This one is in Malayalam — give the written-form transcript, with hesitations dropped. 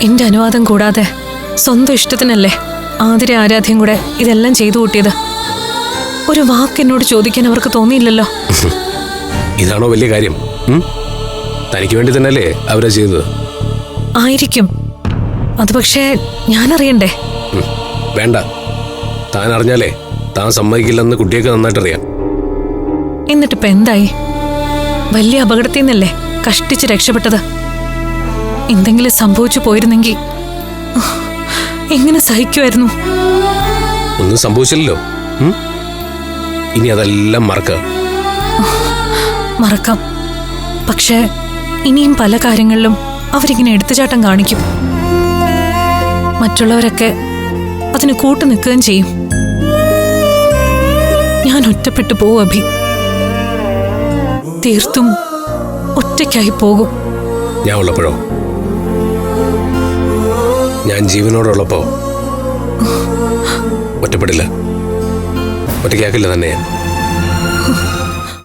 എന്റെ അനുവാദം കൂടാതെ സ്വന്തം ഇഷ്ടത്തിനല്ലേ ആതിര ആരാധ്യം കൂടെ ഇതെല്ലാം ചെയ്തു കൂട്ടിയത്. ഒരു വാക്ക് എന്നോട് ചോദിക്കാൻ അവർക്ക് തോന്നിയില്ലല്ലോ. ഇതാണോ വലിയ കാര്യം? തനിക്ക് വേണ്ടി തന്നെയല്ലേ അവരാ ചെയ്തത്? ആയിരിക്കും. അത് പക്ഷേ ഞാനറിയണ്ടേ? വേണ്ട, താൻ അറിഞ്ഞാലേ താൻ സമ്മതിക്കില്ലെന്ന് കുട്ടിയൊക്കെ നന്നായിട്ടറിയാം. എന്നിട്ടിപ്പോ എന്തായി? വലിയ അപകടത്തിൽ നിന്നല്ലേ കഷ്ടിച്ച് രക്ഷപ്പെട്ടത്. എന്തെങ്കിലും സംഭവിച്ചു പോയിരുന്നെങ്കിൽ എങ്ങനെ സഹിക്കുമായിരുന്നു? ഒന്നും സംഭവിച്ചില്ലല്ലോ. ഇനി അതെല്ലാം മറക്കാം. പക്ഷേ ഇനിയും പല കാര്യങ്ങളിലും അവരിങ്ങനെ എടുത്തുചാട്ടം കാണിക്കും. മറ്റുള്ളവരൊക്കെ അതിന് കൂട്ടു നിൽക്കുകയും ചെയ്യും. ഞാൻ ഒറ്റപ്പെട്ടു പോവും അഭി. തീർത്തും ഒറ്റയ്ക്കായി പോകും. ഞാൻ ഉള്ളപ്പോഴോ? ഞാൻ ജീവനോടുള്ളപ്പോ ഒറ്റപ്പെടില്ല, ഒറ്റയ്ക്കാക്കില്ല തന്നെ.